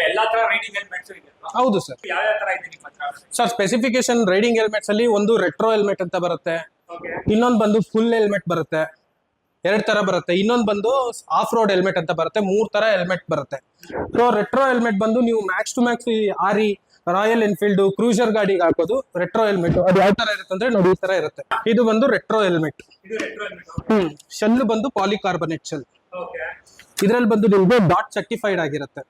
ಎಲ್ಲಾ ತರ riding helmets ಇದೆ ಅಲ್ವಾ? ಹೌದು ಸರ್. ಯಾವ ಯಾವ ತರ ಇದೆ ನಿಮ್ಮ ಹತ್ರ? ಸರ್ ಸ್ಪೆಸಿಫಿಕೇಶನ್ ರೈಡಿಂಗ್ ಹೆಲ್ಮೆಟ್ಸ್ ಅಲ್ಲಿ ಒಂದು ರೆಟ್ರೋ ಹೆಲ್ಮೆಟ್ ಅಂತ ಬರುತ್ತೆ, ಓಕೆ ಇನ್ನೊಂದು ಬಂದು ಫುಲ್ ಹೆಲ್ಮೆಟ್ ಬರುತ್ತೆ, 2 ತರ ಬರುತ್ತೆ, ಇನ್ನೊಂದು ಬಂದು ಆಫ್ ರೋಡ್ ಹೆಲ್ಮೆಟ್ ಅಂತ ಬರುತ್ತೆ, 3 ತರ ಹೆಲ್ಮೆಟ್ ಬರುತ್ತೆ. ಸೊ ರೆಟ್ರೋ ಹೆಲ್ಮೆಟ್ ಬಂದು ನೀವು ಮ್ಯಾಕ್ಸ್ ಟು ಮ್ಯಾಕ್ಸ್ ಆರಿ, ರಾಯಲ್ ಎನ್ಫೀಲ್ಡ್, ಕ್ರೂಸರ್ ಗಾಡಿಗೆ ಹಾಕೋದು ರೆಟ್ರೋ ಹೆಲ್ಮೆಟ್. ಅದು ಯಾವ ತರ ಇರುತ್ತೆ ಅಂದ್ರೆ ನೋಡಿ ಈ ತರ ಇರುತ್ತೆ. ಇದು ಬಂದು ರೆಟ್ರೋ ಹೆಲ್ಮೆಟ್. ಇದು ರೆಟ್ರೋ ಹೆಲ್ಮೆಟ್. ಶೆಲ್ ಬಂದು ಪಾಲಿಕಾರ್ಬನೇಟ್ ಶೆಲ್. ಓಕೆ ಇದ್ರಲ್ಲಿ ಬಂದು ನಿಮ್ಗೆ ಡಾಟ್ ಸರ್ಟಿಫೈಡ್ ಆಗಿರುತ್ತೆ,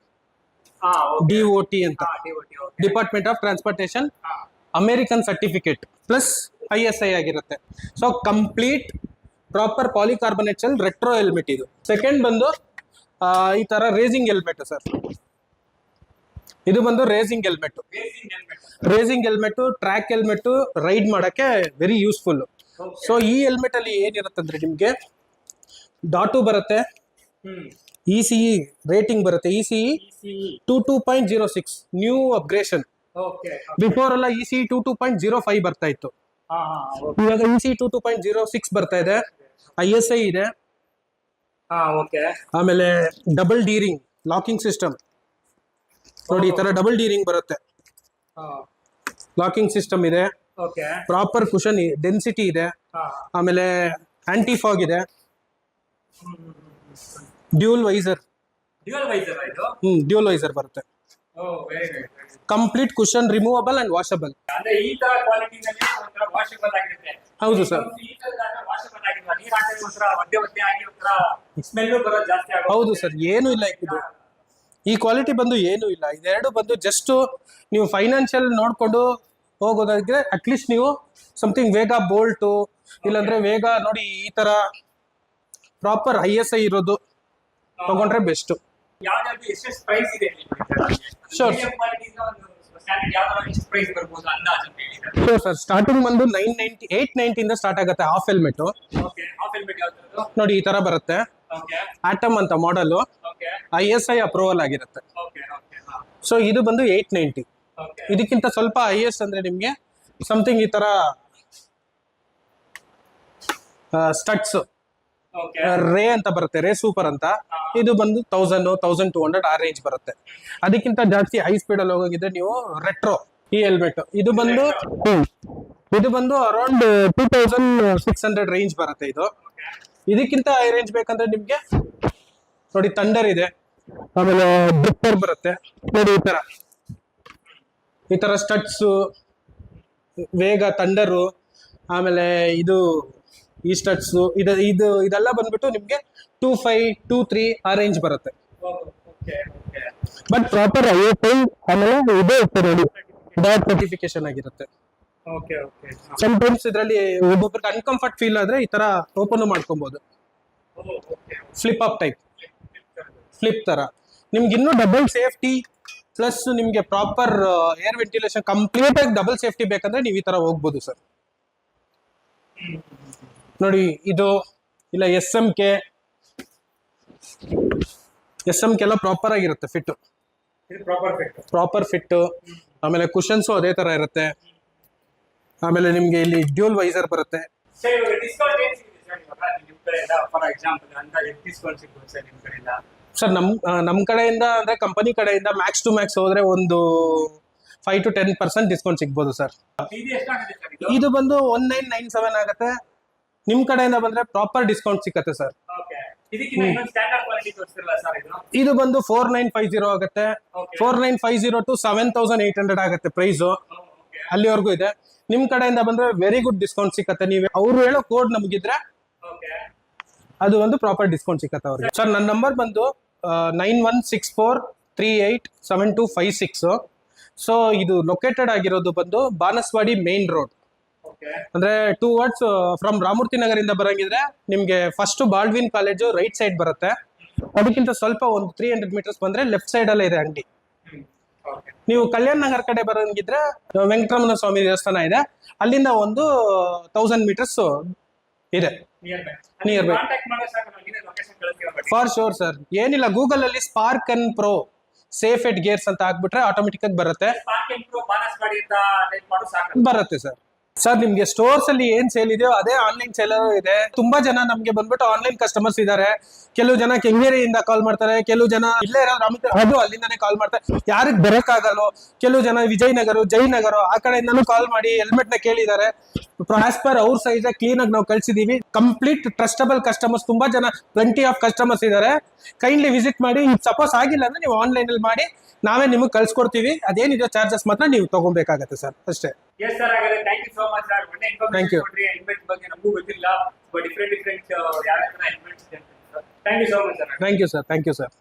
ಹಾ ಓಕೆ. DOT ಅಂತ, DOT okay. Department of transportation ಹಾ ಅಮೆರಿಕನ್ ಸರ್ಟಿಫಿಕೇಟ್ ಪ್ಲಸ್ ISI ಆಗಿರುತ್ತೆ. So complete proper polycarbonate shell retro helmet ಇದು. ಸೆಕೆಂಡ್ ಬಂದು ಈ ತರ ರೇಸಿಂಗ್ ಹೆಲ್ಮೆಟ್ ಸರ್. ಇದು ಬಂದು racing helmet. Racing helmet. Racing helmet, track helmet ride ಮಾಡಕ್ಕೆ ವೆರಿ ಯೂಸ್ಫುಲ್. ಸೊ ಈ ಹೆಲ್ಮೆಟ್ ಅಲ್ಲಿ ಏನಿರುತ್ತೆ ಅಂದ್ರೆ ನಿಮ್ಗೆ ಡಾಟು ಬರುತ್ತೆ, ECE ರೇಟಿಂಗ್ ಬರುತ್ತೆ, ECE ECE 22.06 new upgradation. Okay. Before ಎಲ್ಲ ECE 22.05 ಬರ್ತಾ ಇತ್ತು, ಹಾ ಹಾ ಓಕೆ. ಇವಾಗ ECE 22.06 ಬರ್ತಾ ಇದೆ. ISI ಇದೆ, ಹಾ ಓಕೆ. ಆಮೇಲೆ ಡಬಲ್ ಡೀರಿಂಗ್ ಲಾಕಿಂಗ್ ಸಿಸ್ಟಮ್ ನೋಡಿ, ಈ ತರ ಡಬಲ್ ಡೀರಿಂಗ್ ಬರುತ್ತೆ, ಹಾ ಲಾಕಿಂಗ್ ಸಿಸ್ಟಮ್ ಇದೆ, ಓಕೆ. ಪ್ರಾಪರ್ ಕುಷನ್ ಡೆನ್ಸಿಟಿ ಇದೆ, ಹಾ ಆಮೇಲೆ ಆಂಟಿ ಫಾಗ್ ಇದೆ, ಡ್ಯೂಲ್ ವೈಸರ್. ಡ್ಯುಯಲ್ ವೈಸರ್ ಇದು? ಡ್ಯೂಲ್ ವೈಸರ್ ಬರುತ್ತೆ, oh very good. Complete cushion removable and washable. ಅಂದ್ರೆ ಈ ತರ ಕ್ವಾಲಿಟಿನಲ್ಲಿ ಒಂಥರ ವಾಷಬಲ್ ಆಗಿರುತ್ತೆ. ಹೌದು ಸರ್. ಈ ತರದಾಗ ವಾಷಬಲ್ ಆಗಿಲ್ಲ, ನೀರ್ ಹಾಕಿದ್ರೆ ಒಂಥರ ಒದ್ದೆ ಒದ್ದೆ ಆಗಿ ಒಂಥರ ಸ್ಮೆಲ್ಲು ಬರೋದು ಜಾಸ್ತಿ ಆಗುತ್ತೆ. ಹೌದು ಸರ್, ಏನು ಇಲ್ಲ ಇದು. ಈ ಕ್ವಾಲಿಟಿ ಬಂದು ಏನು ಇಲ್ಲ. ಇದೆರಡು ಬಂದು ಜಸ್ಟ್ ನೀವು ಫೈನಾನ್ಷಿಯಲ್ ನೋಡ್ಕೊಂಡು ಹೋಗೋದಾದ್ರೆ ಅಟ್ಲೀಸ್ಟ್ ನೀವು ಸಮಥಿಂಗ್ ವೇಗ ಬೋಲ್ಟು, ಇಲ್ಲಾಂದ್ರೆ ವೇಗ ನೋಡಿ ಈ ತರ ಪ್ರಾಪರ್ ISI ಇರೋದು ತಗೊಂಡ್ರೆ ಬೆಸ್ಟ್. ಯಾವ್ದಾದ್ರು ಎಷ್ಟೆಷ್ಟು ಪ್ರೈಸ್ ಇದೆ Sure. ಕ್ವಾಲಿಟಿಯಿಂದ ಒಂದು ಸ್ಟ್ಯಾಂಡರ್ಡ್ ಯಾವ್ದಾದ್ರು ಎಷ್ಟು ಪ್ರೈಸ್ ಬರ್ಬೋದು ಅಂದಾಜು ಅಂತ ಹೇಳಿದ್ರೆ? ಶೋರ್ ಸರ್, ಸ್ಟಾರ್ಟಿಂಗ್ ಬಂದು 890 ಇಂದ ಸ್ಟಾರ್ಟ್ ಆಗುತ್ತೆ half helmet. Okay. Half helmet ಯಾವ್ದು? ನೋಡಿ ಈ ತರ ಬರುತ್ತೆ, ಓಕೆ ಆಟಮ್ ಅಂತ ಮಾಡಲು, ಓಕೆ ISI ಅಪ್ರೂವಲ್ ಆಗಿರುತ್ತೆ. Okay okay. ಹಾ ಸೊ ಇದು ಬಂದು 890. ಓಕೆ. ಇದಕ್ಕಿಂತ ಸ್ವಲ್ಪ IS ಅಂದ್ರೆ ನಿಮ್ಗೆ ಸಮಥಿಂಗ್ ಈ ತರ ಸ್ಟಟ್ಸ್ ಓಕೆ. ರೇ ಅಂತ ಬರುತ್ತೆ, ರೇ ಸೂಪರ್ ಅಂತ. ಇದು ಬಂದು 1000 1200 ಆ ರೇಂಜ್ ಬರುತ್ತೆ. ಅದಕ್ಕಿಂತ ಜಾಸ್ತಿ ಹೈ ಸ್ಪೀಡ್ ಅಲ್ಲಿ ಹೋಗಿದ್ರೆ ನೀವು ರೆಟ್ರೋ ಈ ಹೆಲ್ಮೆಟ್, ಇದು ಬಂದು ಅರೌಂಡ್ 2600 ರೇಂಜ್ ಬರುತ್ತೆ ಇದು. ಇದಕ್ಕಿಂತ ಹೈ ರೇಂಜ್ ಬೇಕಂದ್ರೆ ನಿಮ್ಗೆ ನೋಡಿ ಥಂಡರ್ ಇದೆ, ಆಮೇಲೆ ಬ್ರಿಪ್ಪರ್ ಬರುತ್ತೆ ನೋಡಿ ಈ ತರ ಸ್ಟಟ್ಸ್, ವೇಗ ಥಂಡರು, ಆಮೇಲೆ ಇದು ಈ ಸ್ಟಟ್ಸ್ ಇದೆಲ್ಲ ಬಂದ್ಬಿಟ್ಟು ನಿಮ್ಗೆ 2500 2300 ಆ ರೇಂಜ್ ಬರುತ್ತೆ. Okay okay. But proper ISI ಆಮೇಲೆ ಇದು ನೋಡಿ ಡಾಟ್ ಸರ್ಟಿಫಿಕೇಶನ್ ಆಗಿರುತ್ತೆ. Okay okay. ಸಮ್ಟೈಮ್ಸ್ ಇದರಲ್ಲಿ ಒಬ್ಬೊಬ್ರಿಗೆ ಅನ್ಕಂಫರ್ಟ್ ಫೀಲ್ ಆದ್ರೆ ಈ ತರ ಓಪನ್ ಮಾಡ್ಕೊಬಹುದು, okay. Flip up type, flip ತರ. ನಿಮ್ಗೆ ಇನ್ನೂ ಡಬಲ್ ಸೇಫ್ಟಿ ಪ್ಲಸ್ ನಿಮ್ಗೆ ಪ್ರಾಪರ್ ಏರ್ ವೆಂಟಿಲೇಷನ್ ಕಂಪ್ಲೀಟ್ ಆಗಿ ಡಬಲ್ ಸೇಫ್ಟಿ ಬೇಕಂದ್ರೆ ನೀವು ಈ ತರ ಹೋಗ್ಬೋದು ಸರ್. ನೋಡಿ ಇದು ಇಲ್ಲ SMK ಎಲ್ಲ ಪ್ರಾಪರ್ ಆಗಿರುತ್ತೆ ಫಿಟ್, ಇದು ಪ್ರಾಪರ್ ಫಿಟ್. ಆಮೇಲೆ ಕುಷನ್ಸು ಅದೇ ತರ ಇರುತ್ತೆ. ಆಮೇಲೆ ನಿಮ್ಗೆ ಇಲ್ಲಿ ಡ್ಯೂಲ್ ವೈಸರ್ ಬರುತ್ತೆ. ಸರ್ ಇವಾಗ ಡಿಸ್ಕೌಂಟ್ ಏನು ಸಿಗುತ್ತೆ ಸರ್ ಇವಾಗ ನಿಮ್ಮ ಕಡೆಯಿಂದ? ಫಾರ್ ಎಕ್ಸಾಂಪಲ್ ಅಂತ ಎಷ್ಟು ಡಿಸ್ಕೌಂಟ್ ಸಿಗುತ್ತೆ ಸರ್ ನಿಮ್ಮ ಕಡೆಯಿಂದ? ಸರ್ ನಮ್ ಕಡೆಯಿಂದ ಅಂದ್ರೆ ಕಂಪನಿ ಕಡೆಯಿಂದ ಮ್ಯಾಕ್ಸ್ ಟು ಮ್ಯಾಕ್ಸ್ ಹೋದ್ರೆ ಒಂದು 5 to 10% ಡಿಸ್ಕೌಂಟ್ ಸಿಗ್ಬೋದು ಸರ್. ಇದು ಎಷ್ಟಾಗುತ್ತೆ ಸರ್ ಇದು? ಇದು ಬಂದು 1997 ಆಗುತ್ತೆ. ನಿಮ್ ಕಡೆಯಿಂದ ಬಂದ್ರೆ ಪ್ರಾಪರ್ ಡಿಸ್ಕೌಂಟ್ ಸಿಕ್ಕತ್ತೆ ಸರ್. ಓಕೆ. ಇದಕ್ಕಿಂತ ಇನ್ನೊಂದು ಸ್ಟ್ಯಾಂಡರ್ಡ್ ಕ್ವಾಲಿಟಿ ತೋರಿಸ್ತಿರಲ್ಲ ಸರ್ ಇದು? ಇದು ಬಂದು 4950 ಆಗುತ್ತೆ. Okay. 4950 to 7800 ಆಗುತ್ತೆ ಪ್ರೈಸು, ಓಕೆ ಅಲ್ಲಿವರೆಗೂ ಇದೆ. ನಿಮ್ ಕಡೆಯಿಂದ ಬಂದ್ರೆ ವೆರಿ ಗುಡ್ ಡಿಸ್ಕೌಂಟ್ ಸಿಕ್ಕತ್ತೆ. ನೀವು ಅವ್ರು ಹೇಳೋ ಕೋಡ್ ನಮಗಿದ್ರೆ ಓಕೆ. ಅದು ಒಂದು ಪ್ರಾಪರ್ ಡಿಸ್ಕೌಂಟ್ ಸಿಕ್ಕತ್ತೆ ಅವ್ರಿಗೆ. ಸರ್ ನನ್ನ ನಂಬರ್ ಬಂದು 9164387256. ಸೊ ಇದು ಲೊಕೇಟೆಡ್ ಆಗಿರೋದು ಬಂದು ಬಾನಸವಾಡಿ ಮೇನ್ ರೋಡ್. ಓಕೆ. ಅಂದ್ರೆ ಟುವರ್ಡ್ಸ್ ಫ್ರಮ್ ರಾಮೂರ್ತಿ ನಗರಿಂದ ಬರಂಗಿದ್ರೆ ನಿಮ್ಗೆ first Baldwin college right side ಬರುತ್ತೆ. ಅದಕ್ಕಿಂತ ಸ್ವಲ್ಪ ಒಂದು 300 ಮೀಟರ್ಸ್ ಬಂದ್ರೆ ಲೆಫ್ಟ್ ಸೈಡ್ ಅಲ್ಲೇ ಇದೆ ಅಂಗಡಿ. ಓಕೆ. ನೀವು ಕಲ್ಯಾಣ್ ನಗರ್ ಕಡೆ ಬರಂಗಿದ್ರೆ ವೆಂಕಟರಮಣ ಸ್ವಾಮಿ ದೇವಸ್ಥಾನ ಇದೆ, ಅಲ್ಲಿಂದ ಒಂದು 1000 ಮೀಟರ್ಸ್ ಇದೆ ನಿಯರ್ ಬೈ. ಕಾಂಟ್ಯಾಕ್ಟ್ ಮಾಡಿ ಸರ್, ನನಗೆ ಲೊಕೇಶನ್ ಕಳಿಸ್ತೀರಾ? For sure sir. ಏನಿಲ್ಲ, ಗೂಗಲ್ ಅಲ್ಲಿ spark and pro safe at gears ಅಂತ ಹಾಕ್ಬಿಟ್ರೆ ಆಟೋಮೆಟಿಕ್ ಆಗಿ ಬರುತ್ತೆ. ಸ್ಪಾರ್ಕ್ ಅಂಡ್ ಪ್ರೋ ಬಾನಸವಾಡಿ ಅಂತ ಟೈಪ್ ಮಾಡು ಸಾಕು. ಬರುತ್ತೆ ಸರ್. ಸರ್ ನಿಮ್ಗೆ ಸ್ಟೋರ್ಸ್ ಅಲ್ಲಿ ಏನ್ ಸೇಲ್ ಇದೆಯೋ ಅದೇ ಆನ್ಲೈನ್ ಸೇಲರ್ ಇದೆ. ತುಂಬಾ ಜನ ನಮ್ಗೆ ಬಂದ್ಬಿಟ್ಟು ಆನ್ಲೈನ್ ಕಸ್ಟಮರ್ಸ್ ಇದಾರೆ. ಕೆಲವು ಜನ ಕೆಂಗೇರಿಯಿಂದ ಕಾಲ್ ಮಾಡ್ತಾರೆ, ಕೆಲವು ಜನ ಇಲ್ಲೇ ಇರೋ ಅದು ಅಲ್ಲಿಂದಾನೇ ಕಾಲ್ ಮಾಡ್ತಾರೆ. ಯಾರಿಗ್ ಬರಕ್ಕಾಗಲ್ಲೋ ಕೆಲವು ಜನ ವಿಜಯನಗರ, ಜಯನಗರ ಆ ಕಡೆಯಿಂದನೂ ಕಾಲ್ ಮಾಡಿ ಹೆಲ್ಮೆಟ್ ನ ಕೇಳಿದ್ದಾರೆ. ಆಸ್ ಪರ್ ಅವ್ರ ಸೈಜ್ ಕ್ಲೀನ್ ಆಗಿ ನಾವು ಕಳ್ಸಿದೀವಿ. ಕಂಪ್ಲೀಟ್ ಟ್ರಸ್ಟಬಲ್ ಕಸ್ಟಮರ್ಸ್, ತುಂಬಾ ಜನ ಪ್ಲೆಂಟಿ ಆಫ್ ಕಸ್ಟಮರ್ಸ್ ಇದಾರೆ. ಕೈಂಡ್ಲಿ ವಿಸಿಟ್ ಮಾಡಿ. ಸಪೋಸ್ ಆಗಿಲ್ಲ ಅಂದ್ರೆ ನೀವು ಆನ್ಲೈನ್ ಅಲ್ಲಿ ಮಾಡಿ, ನಾವೇ ನಿಮಗೆ ಕಳ್ಸಿಕೊಡ್ತೀವಿ. ಅದೇನಿದೆ ಚಾರ್ಜಸ್ ಮಾತ್ರ ನೀವು ತಗೋಬೇಕಾಗತ್ತೆ ಸರ್, ಅಷ್ಟೇ. ಎಸ್ ಸರ್, ಹಾಗಾದ್ರೆ thank you so much sir. ಒಳ್ಳೆ Thank you. ಇನ್ಫಾರ್ಮೇಶನ್ ಕೊಡ್ರಿ. ಹೆಲ್ಮೆಟ್ ಬಗ್ಗೆ ನಮಗೂ ಗೊತ್ತಿಲ್ಲ, ಡಿಫ್ರೆಂಟ್ ಯಾವ ತರ ಹೆಲ್ಮೆಟ್ಸ್ ಇದೆ ಅಂತ. Thank you so much sir. Thank you sir.